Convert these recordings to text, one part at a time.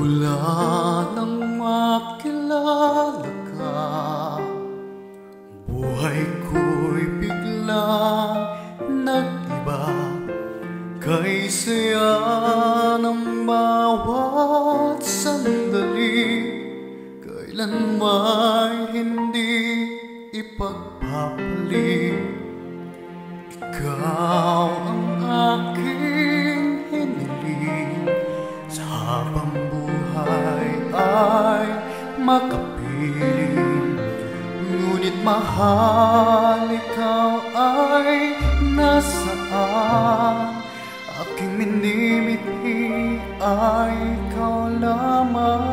Mula nang makilala ka, buhay ko'y biglang nag-iba. Kay saya ng bawat sandali, kailan may hindi ipagpapalit. Ikaw ang aking hiniling, sa habang buhay ay makapiling. Ngunit mahal, ikaw ay nasaan? Aking minimithi ay ikaw lamang.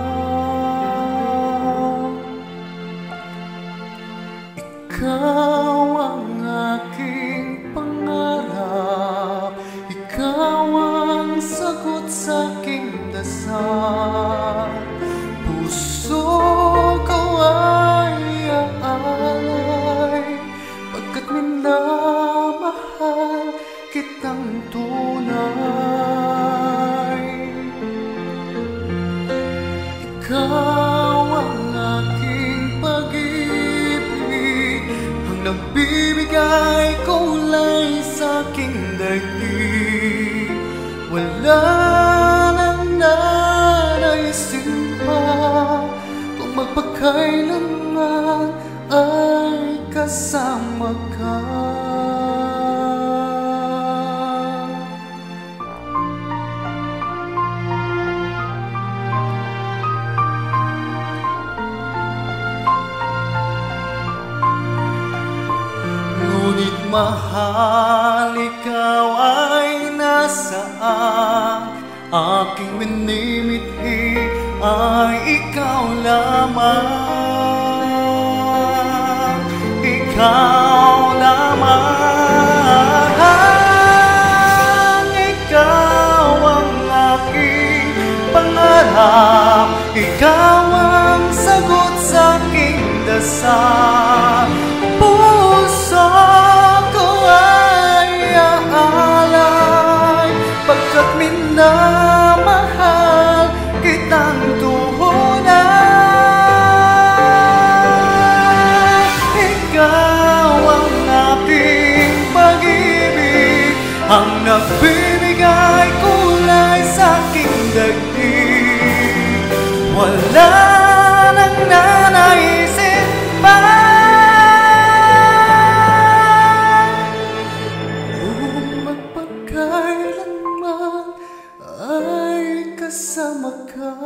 Ikaw ang aking pangarap, ikaw ang sagot sa aking dasal. Puso ko ay aalay, pagkat minamahal kitang tunay. Ikaw ang aking pag-ibig, ang nagbibigay kulay sa aking daigdig. Wala nang nanaisin pa kung magpakailanman ay kasama ka. Ngunit mahal, ikaw ay nasaan? Aking minimithi ay ikaw lamang. Ikaw lamang. Ikaw ang aking pangarap, ikaw ang sagot sa aking dasal. Puso ko ay aalay, pagkat minamahal kitang tunay. Ikaw ang aking pag-ibig, ang nagbibigay kulay sa aking daigdig. Wala nang nanaisin pa kung magpakailanman ay kasama ka.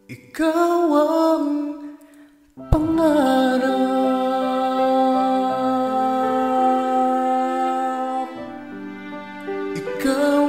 Ikaw ang pangarap, ikaw